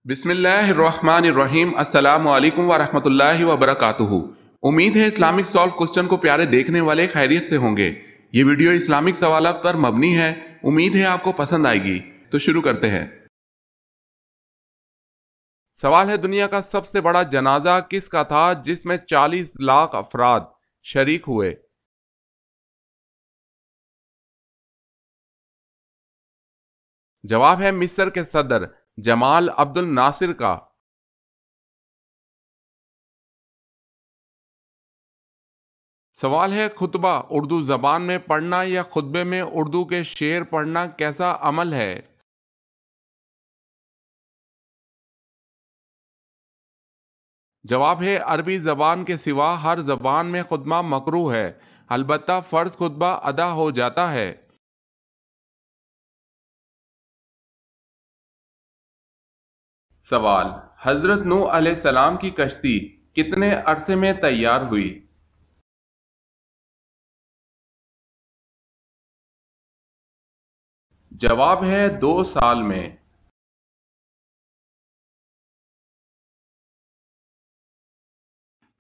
بسم اللہ الرحمن الرحیم، السلام علیکم ورحمۃ اللہ وبرکاتہ۔ امید ہے اسلامک سالو کوسچن کو پیارے دیکھنے والے خیریت سے ہوں گے۔ یہ ویڈیو اسلامک سوالات پر مبنی ہے، امید ہے آپ کو پسند آئے گی۔ تو شروع کرتے ہیں۔ سوال ہے، دنیا کا سب سے بڑا جنازہ کس کا تھا جس میں 40 لاکھ افراد شریک ہوئے؟ جواب ہے مصر کے صدر جمال عبد الناصر کا۔ سوال ہے، خطبہ اردو زبان میں پڑھنا یا خطبے میں اردو کے شعر پڑھنا کیسا عمل ہے؟ جواب ہے عربی زبان کے سوا ہر زبان میں خطبہ مکروہ ہے، البتہ فرض خطبہ ادا ہو جاتا ہے۔ سوال، حضرت نوح علیہ السلام کی کشتی کتنے عرصے میں تیار ہوئی؟ جواب ہے 2 سال میں۔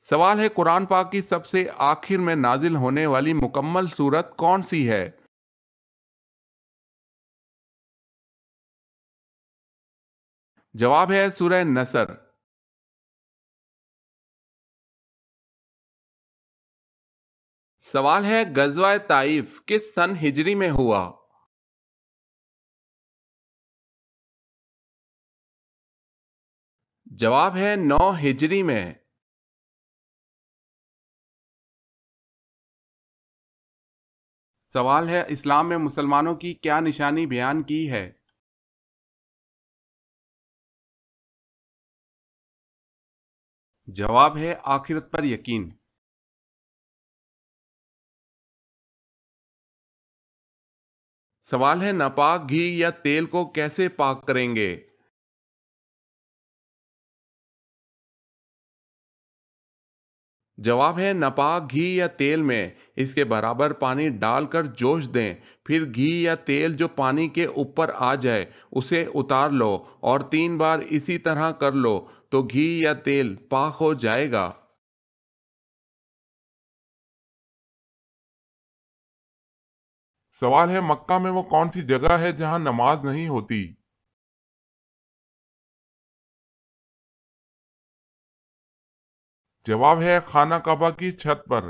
سوال ہے، قرآن پاک کی سب سے آخر میں نازل ہونے والی مکمل سورت کون سی ہے؟ جواب ہے سورہ نصر۔ سوال ہے، غزوہ طائف کس سن ہجری میں ہوا؟ جواب ہے 9 ہجری میں۔ سوال ہے، اسلام میں مسلمانوں کی کیا نشانی بیان کی ہے؟ جواب ہے آخرت پر یقین۔ سوال ہے، ناپاک گھی یا تیل کو کیسے پاک کریں گے؟ جواب ہے ناپاک گھی یا تیل میں اس کے برابر پانی ڈال کر جوش دیں، پھر گھی یا تیل جو پانی کے اوپر آ جائے اسے اتار لو اور 3 بار اسی طرح کر لو تو گھی یا تیل پاک ہو جائے گا۔ سوال ہے، مکہ میں وہ کون سی جگہ ہے جہاں نماز نہیں ہوتی؟ جواب ہے خانہ کعبہ کی چھت پر۔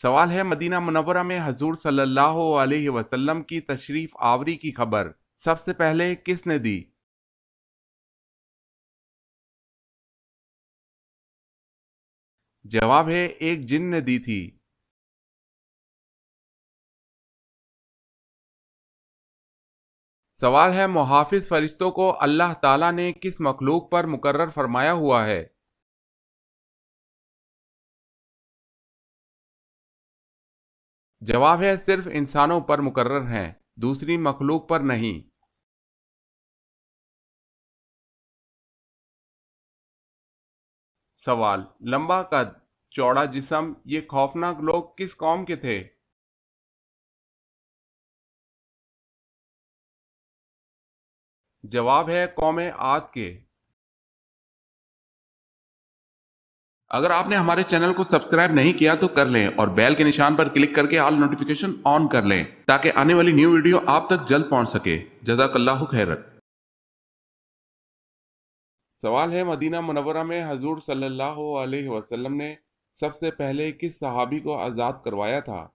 سوال ہے، مدینہ منورہ میں حضور صلی اللہ علیہ وسلم کی تشریف آوری کی خبر سب سے پہلے کس نے دی؟ جواب ہے ایک جن نے دی تھی۔ سوال ہے، محافظ فرشتوں کو اللہ تعالیٰ نے کس مخلوق پر مقرر فرمایا ہوا ہے؟ جواب ہے صرف انسانوں پر مقرر ہیں، دوسری مخلوق پر نہیں۔ سوال، لمبا قد چوڑا جسم یہ خوفناک لوگ کس قوم کے تھے؟ جواب ہے قوم عاد کے۔ اگر آپ نے ہمارے چینل کو سبسکرائب نہیں کیا تو کر لیں اور بیل کے نشان پر کلک کر کے آل نوٹیفیکیشن آن کر لیں تاکہ آنے والی نیو ویڈیو آپ تک جلد پہنچ سکے۔ جزاک اللہ خیر۔ سوال ہے، مدینہ منورہ میں حضور صلی اللہ علیہ وسلم نے سب سے پہلے کس صحابی کو آزاد کروایا تھا؟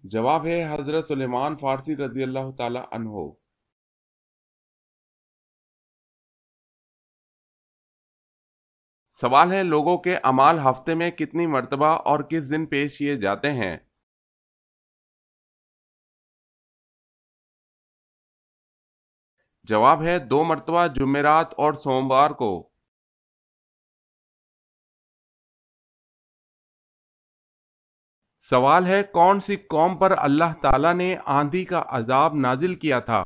جواب ہے حضرت سلیمان فارسی رضی اللہ تعالی عنہ۔ سوال ہے، لوگوں کے اعمال ہفتے میں کتنی مرتبہ اور کس دن پیش کیے جاتے ہیں؟ جواب ہے 2 مرتبہ جمعرات اور سوموار کو۔ سوال ہے، کون سی قوم پر اللہ تعالیٰ نے آندھی کا عذاب نازل کیا تھا؟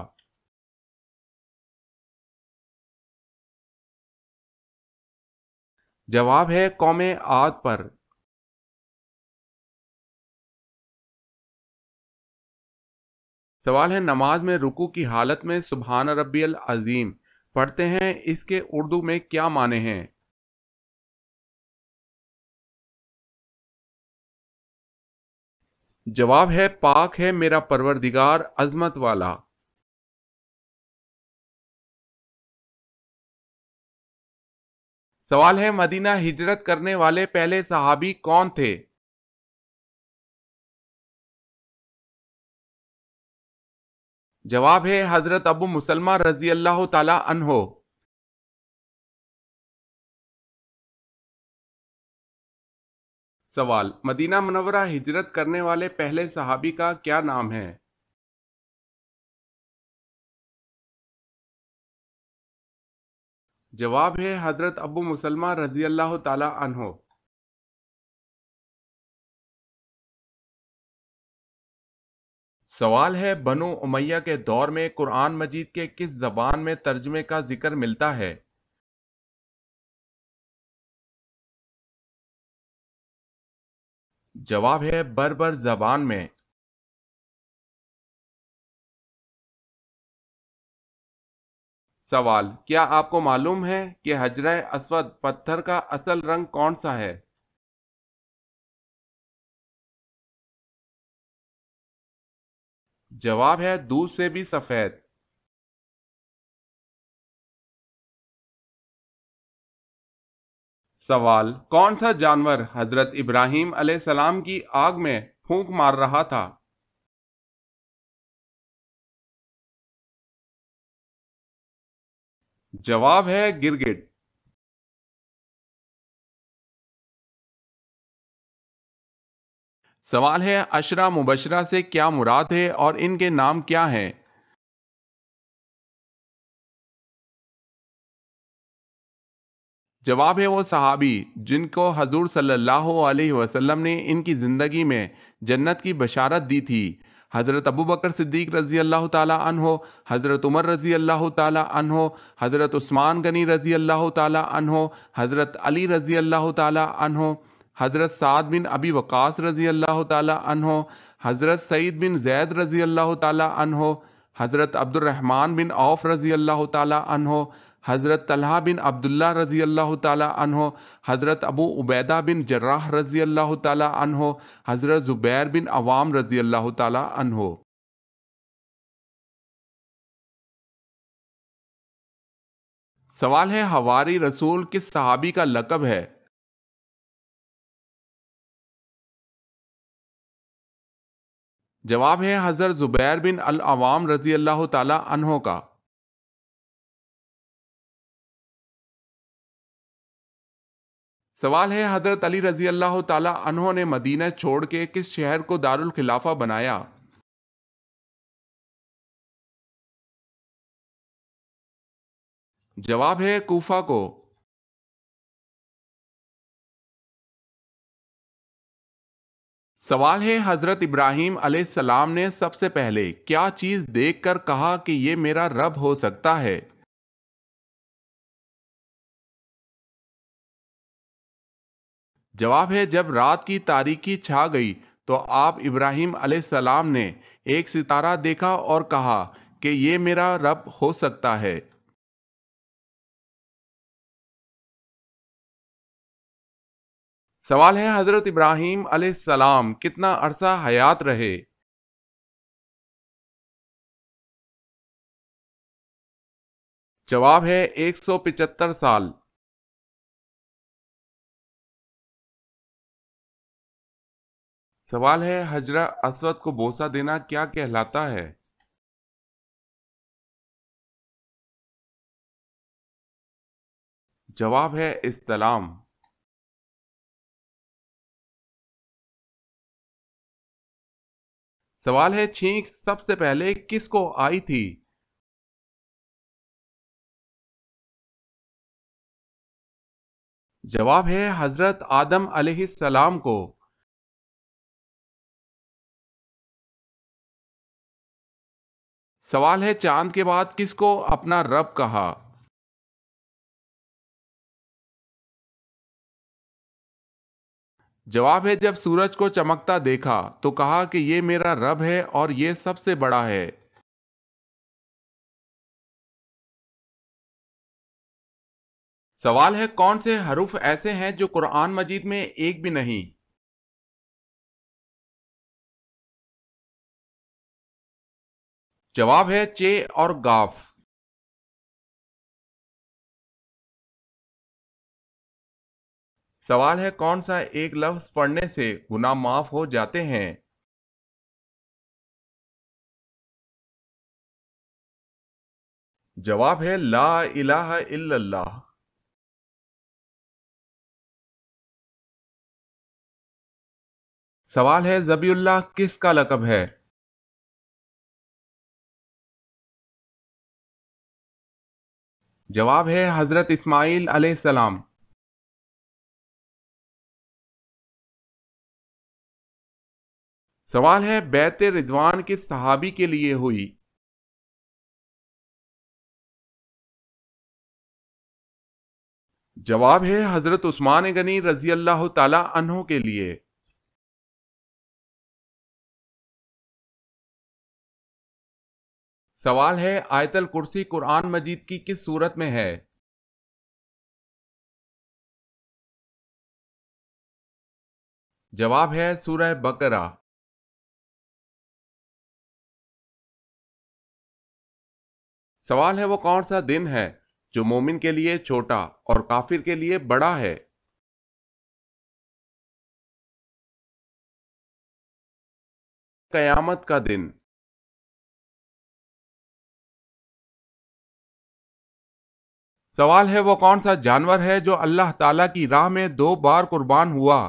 جواب ہے قوم عاد پر۔ سوال ہے نماز میں رکوع کی حالت میں سبحان ربی العظیم پڑھتے ہیں، اس کے اردو میں کیا معنی ہیں؟ جواب ہے پاک ہے میرا پروردگار عظمت والا۔ سوال ہے مدینہ ہجرت کرنے والے پہلے صحابی کون تھے؟ جواب ہے حضرت ابو مسلمہ رضی اللہ تعالی عنہ۔ سوال مدینہ منورہ ہجرت کرنے والے پہلے صحابی کا کیا نام ہے؟ جواب ہے حضرت ابو مسلمہ رضی اللہ تعالی عنہ۔ سوال ہے بنو امیہ کے دور میں قرآن مجید کے کس زبان میں ترجمے کا ذکر ملتا ہے؟ جواب ہے بربر زبان میں۔ سوال کیا آپ کو معلوم ہے کہ حجرہ اسود پتھر کا اصل رنگ کون سا ہے؟ جواب ہے دودھ سے بھی سفید۔ سوال کون سا جانور حضرت ابراہیم علیہ السلام کی آگ میں پھونک مار رہا تھا؟ جواب ہے گرگٹ۔ سوال ہے عشرہ مبشرہ سے کیا مراد ہے اور ان کے نام کیا ہیں؟ جواب ہے وہ صحابی جن کو حضور صلی اللہ علیہ وسلم نے ان کی زندگی میں جنت کی بشارت دی تھی۔ حضرت ابو بکر صدیق رضی اللہ تعالی عنہ، حضرت عمر رضی اللہ تعالی عنہ، حضرت عثمان غنی رضی اللہ تعالی عنہ، حضرت علی رضی اللہ تعالی عنہ، حضرت سعد بن ابی وقاص رضی اللہ تعالی عنہ، حضرت سعید بن زید رضی اللہ تعالی عنہ، حضرت عبد الرحمن بن عوف رضی اللہ تعالی عنہ، حضرت طلحہ بن عبداللہ رضی اللہ تعالی عنہ، حضرت ابو عبیدہ بن جراح رضی اللہ تعالی عنہ، حضرت زبیر بن عوام رضی اللہ تعالی عنہ۔ سوال ہے حواری رسول کس صحابی کا لقب ہے؟ جواب ہے حضرت زبیر بن العوام رضی اللہ تعالی عنہ کا۔ سوال ہے حضرت علی رضی اللہ تعالی عنہ نے مدینہ چھوڑ کے کس شہر کو دارالخلافہ بنایا؟ جواب ہے کوفہ کو۔ سوال ہے حضرت ابراہیم علیہ السلام نے سب سے پہلے کیا چیز دیکھ کر کہا کہ یہ میرا رب ہو سکتا ہے؟ جواب ہے جب رات کی تاریکی چھا گئی تو آپ ابراہیم علیہ السلام نے ایک ستارہ دیکھا اور کہا کہ یہ میرا رب ہو سکتا ہے۔ سوال ہے حضرت ابراہیم علیہ السلام کتنا عرصہ حیات رہے؟ جواب ہے 175 سال۔ سوال ہے حجرہ اسود کو بوسہ دینا کیا کہلاتا ہے؟ جواب ہے استلام۔ سوال ہے چھینک سب سے پہلے کس کو آئی تھی؟ جواب ہے حضرت آدم علیہ السلام کو۔ سوال ہے چاند کے بعد کس کو اپنا رب کہا؟ جواب ہے جب سورج کو چمکتا دیکھا تو کہا کہ یہ میرا رب ہے اور یہ سب سے بڑا ہے۔ سوال ہے کون سے حروف ایسے ہیں جو قرآن مجید میں ایک بھی نہیں؟ جواب ہے چے اور گاف۔ سوال ہے کون سا ایک لفظ پڑھنے سے گناہ معاف ہو جاتے ہیں؟ جواب ہے لا الہ الا اللہ۔ سوال ہے ذبی اللہ کس کا لقب ہے؟ جواب ہے حضرت اسماعیل علیہ السلام۔ سوال ہے بیعت رضوان کس صحابی کے لیے ہوئی؟ جواب ہے حضرت عثمان غنی رضی اللہ تعالی عنہ کے لیے۔ سوال ہے آیت الکرسی قرآن مجید کی کس سورت میں ہے؟ جواب ہے سورہ بقرہ۔ سوال ہے وہ کون سا دن ہے جو مومن کے لیے چھوٹا اور کافر کے لیے بڑا ہے؟ قیامت کا دن۔ سوال ہے وہ کون سا جانور ہے جو اللہ تعالیٰ کی راہ میں 2 بار قربان ہوا؟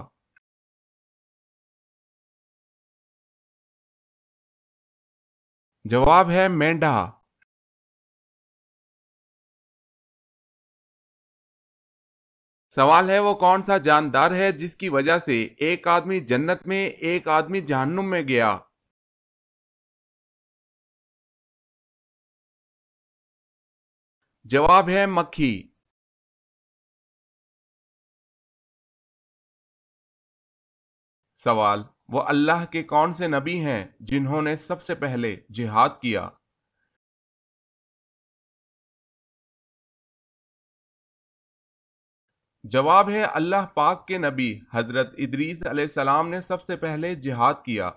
جواب ہے مینڈھا۔ سوال ہے وہ کون سا جاندار ہے جس کی وجہ سے ایک آدمی جنت میں ایک آدمی جہنم میں گیا؟ جواب ہے مکھی۔ سوال وہ اللہ کے کون سے نبی ہیں جنہوں نے سب سے پہلے جہاد کیا؟ جواب ہے اللہ پاک کے نبی حضرت ادریس علیہ السلام نے سب سے پہلے جہاد کیا۔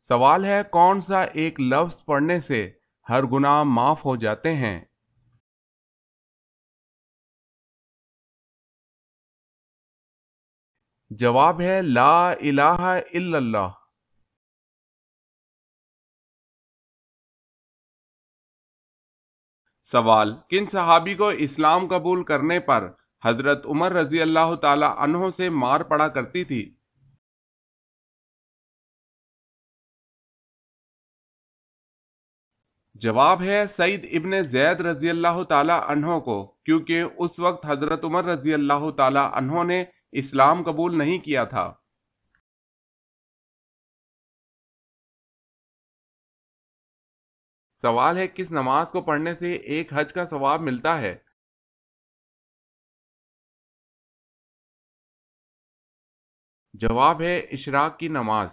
سوال ہے کون سا ایک لفظ پڑھنے سے ہر گناہ معاف ہو جاتے ہیں؟ جواب ہے لا الہ الا اللہ۔ سوال کن صحابی کو اسلام قبول کرنے پر حضرت عمر رضی اللہ تعالی عنہ سے مار پڑا کرتی تھی؟ جواب ہے سعید ابن زید رضی اللہ تعالی عنہ کو، کیونکہ اس وقت حضرت عمر رضی اللہ تعالی عنہ نے اسلام قبول نہیں کیا تھا۔ سوال ہے کس نماز کو پڑھنے سے ایک حج کا ثواب ملتا ہے؟ جواب ہے اشراق کی نماز۔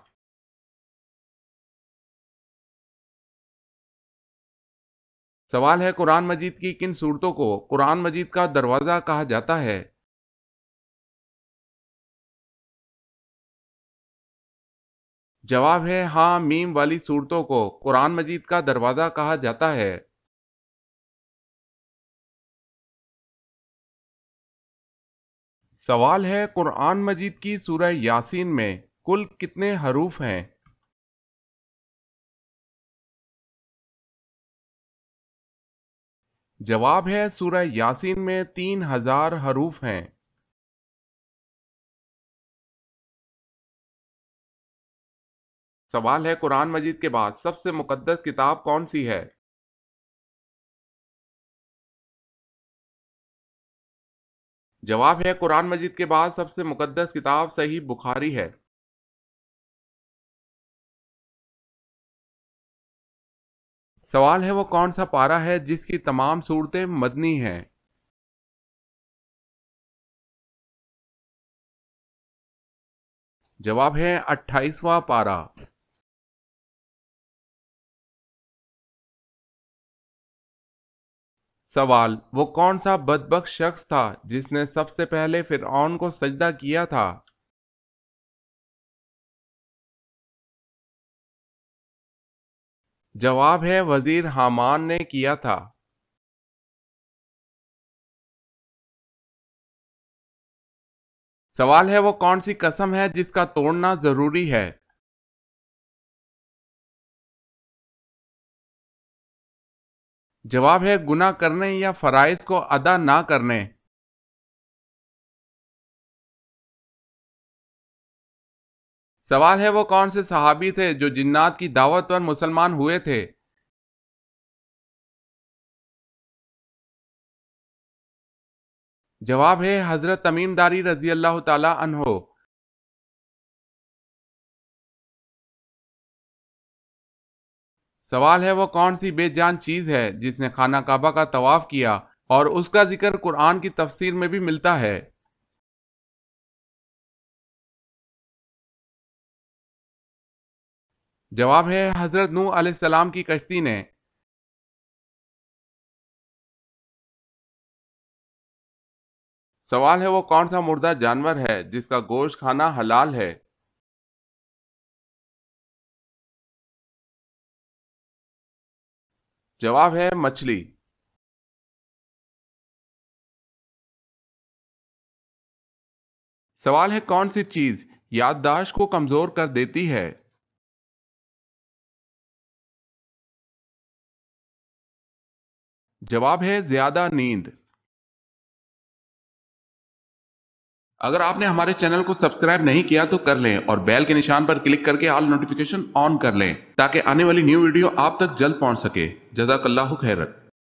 سوال ہے قرآن مجید کی کن صورتوں کو قرآن مجید کا دروازہ کہا جاتا ہے؟ جواب ہے ہاں میم والی صورتوں کو قرآن مجید کا دروازہ کہا جاتا ہے۔ سوال ہے قرآن مجید کی سورہ یاسین میں کل کتنے حروف ہیں؟ جواب ہے سورہ یاسین میں 3000 حروف ہیں۔ سوال ہے قرآن مجید کے بعد سب سے مقدس کتاب کون سی ہے؟ جواب ہے قرآن مجید کے بعد سب سے مقدس کتاب صحیح بخاری ہے۔ سوال ہے وہ کون سا پارہ ہے جس کی تمام صورتیں مدنی ہیں؟ جواب ہے 28واں پارہ۔ سوال، وہ کون سا بدبخت شخص تھا جس نے سب سے پہلے فرعون کو سجدہ کیا تھا؟ جواب ہے وزیر حامان نے کیا تھا۔ سوال ہے، وہ کون سی قسم ہے جس کا توڑنا ضروری ہے؟ جواب ہے گناہ کرنے یا فرائض کو ادا نہ کرنے۔ سوال ہے، وہ کون سے صحابی تھے جو جنات کی دعوت پر مسلمان ہوئے تھے؟ جواب ہے حضرت تمیم داری رضی اللہ تعالی عنہ۔ سوال ہے، وہ کون سی بے جان چیز ہے جس نے خانہ کعبہ کا طواف کیا اور اس کا ذکر قرآن کی تفسیر میں بھی ملتا ہے؟ جواب ہے حضرت نوح علیہ السلام کی کشتی نے۔ سوال ہے، وہ کون سا مردہ جانور ہے جس کا گوشت کھانا حلال ہے؟ جواب ہے مچھلی۔ سوال ہے، کون سی چیز یادداشت کو کمزور کر دیتی ہے؟ جواب ہے زیادہ نیند۔ اگر آپ نے ہمارے چینل کو سبسکرائب نہیں کیا تو کر لیں اور بیل کے نشان پر کلک کر کے آل نوٹیفیکیشن آن کر لیں تاکہ آنے والی نیو ویڈیو آپ تک جلد پہنچ سکے۔ جزاک اللہ خیرت۔